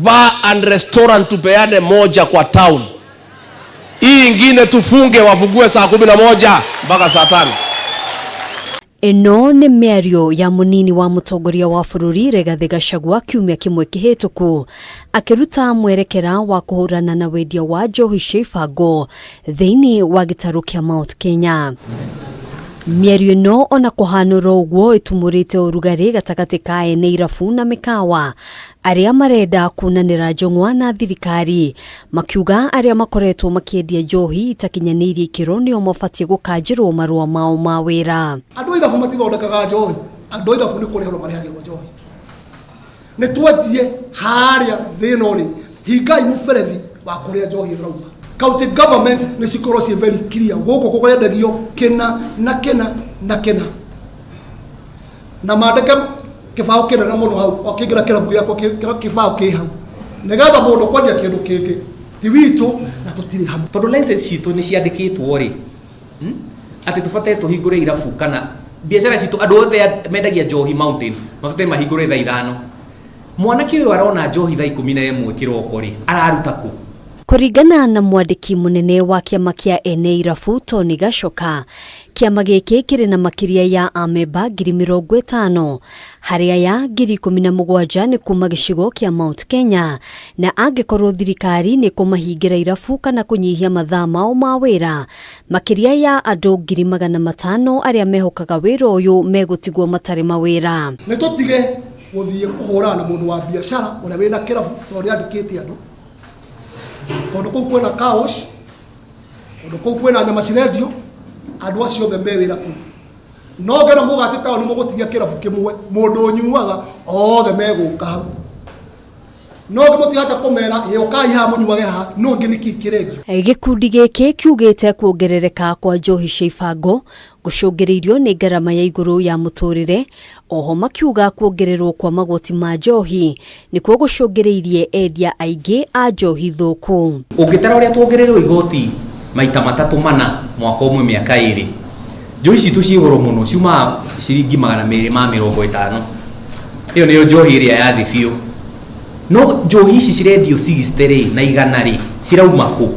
Bar and restaurant tupeane moja kwa town. Hii ingine tufunge, wafungue saa 11 mpaka saa 5. Eno nĩ mĩario ya mũnini wa mũtongoria wa bũrũri Rigathĩ Gachagua kiumia kĩmwe kĩhĩtũku akĩruta mwerekera wa kũhũrana na wendia wa njohi cia ibango thĩinĩ wa gĩtarũ kĩa Mount Kenya. Mĩario ĩno ona kũhanũra ũguo ĩtumũrĩte ũrugarĩ gatagatĩ ka ene irabu na mĩkawa arĩa marenda kunanĩra njong'wa na thirikari, makiuga arĩa makoretwo makĩendia njohi itakinyanĩirie ikĩro nĩo mabatie gũkanjĩrwo marũa mao ma wĩra. Andũ irabu matithondekaga njohi, andũ irabu nĩ kũrĩhwo marĩhagĩrwo njohi. Nĩ twanjie harĩa thĩna ũrĩ, hingai mũberethi wa kũrĩa njohi ĩrauma. County government nĩ cikorwo ciĩ very clear gũkũ kũgwendagio kĩna na kĩna na kĩna. Na mandĩke kĩbaũ kĩnene mũno hau, wakĩingĩra kĩrabu gĩakwa kĩbaũ kĩ hau. Nĩgetha mũndũ kwendia kĩndũ kĩngĩ ti witũ na tũtirĩ hamwe. Tondũ license citũ nĩ ciandĩkĩtwo rĩ, atĩ tũbataire tũhingũre irabu kana biacara citũ andũ othe mendagia njohi Mountain mabataire mahingũre thaa 5. Mwanake ũyũ arona njohi thaa 11 kĩroko rĩ, araruta kũ? Kũringana na mwandĩki mũnene wa kĩama kĩa ene irabu Tony Gachoka, kĩama gĩkĩ kĩrĩ na makĩria ya amemba 50,000 harĩa ya 17,000 nĩ kuma gĩcigo kĩa Mount Kenya, na angĩkorwo thirikari nĩ kũmahingĩra irabu kana kũnyihia mathaa mao ma wĩra, makĩria ya andũ 500,000 arĩa mehokaga wĩra ũyũ megũtigwo matarĩ mawĩra. Nĩ tũtige gũthiĩ kũhũrana na mũndũ wa biacara ũrĩa wĩna kĩrabu ũrĩa andĩkĩte andũ. Kũndũ kũu kwĩna kaosh, kũndũ kũu kwĩna nyama cirendio, andũ acio othe me wĩra kũu. No ngena mũgate taũni mũgũtigia kĩrabu kĩmwe, mũndũ ũnyuaga othe megũka hau. No ngĩmũtigata kũmera ũkai haha mũnyuage haha, no ngĩ nĩkĩ kĩrendio. Gĩkundi gĩkĩ kiugĩte kuongerereka kwa njohi cia ibango gũcũngĩrĩirio nĩ ngarama ya igũrũ ya mũtũrĩre, oho makiuga kuongererwo kwa magoti ma njohi nĩkuo gũcũngĩrĩirie endia aingĩ a njohi thũku. Ũngĩtara ũrĩa tuongererwo igoti maita 3-4 mwaka ũmwe mĩaka 2, njohi citũ ciĩ goro mũno, ciuma ciringi 250. Ĩyo nĩyo njohi ĩrĩa yathĩ biũ. No njohi ici cirendio 60 na 100 cirauma kũ?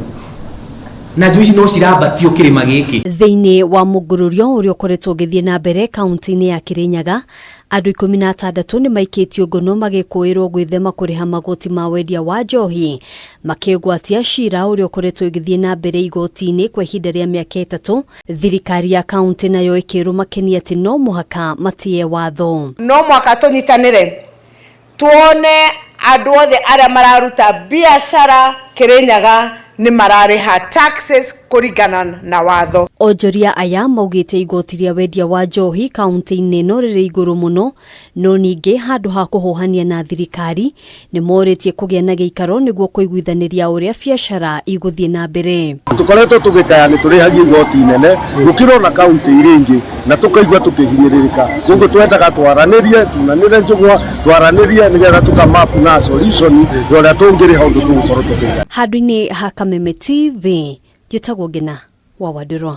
Na njohi no cirambatio kĩrĩma gĩkĩ. Thĩinĩ wa mũngũrũrio ũrĩa ũkoretwo ũgĩthiĩ na mbere kaunti-inĩ ya Kirinyaga, andũ 16 nĩ maikĩtio ngono magĩkũĩrwo gwĩthema kũrĩha magoti ma wendia wa njohi, makĩgwatia cira ũrĩa ũkoretwo ũgĩthiĩ na mbere igoti-inĩ kwa ihinda rĩa mĩaka 3. Thirikari ya kaunti nayo ĩkĩrwo makenia atĩ no mũhaka matie watho. No mwaka tũnyitanĩre tuone andũ othe arĩa mararuta biacara Kirinyaga nĩ mararĩha taxes kũringana na watho. Onjoria aya maugĩte igoti rĩa wendia wa njohi kaunti-inĩ no rĩrĩ igũrũ mũno, no ningĩ handũ ha kũhũhania na thirikari nĩ morĩtie kũgĩa na gĩikaro nĩguo kũiguithanĩria ũrĩa biacara igũthiĩ na mbere. Tũkoretwo tũgĩkaya nĩ tũrĩhagia igoti inene gũkĩrwo na kaunti iria ingĩ na tũkaigua tũkĩhinyĩrĩrĩka. Koguo twendaga twaranĩrie, tunanĩre njũg'wa, twaranĩrie nĩgetha tũkamapu na solution ya ũrĩa tũngĩrĩha ũndũ tũgũkorwo tũkĩiga. Handũ-inĩ ha Kameme TV, njĩtagwo Ngina wa Wadũrwa.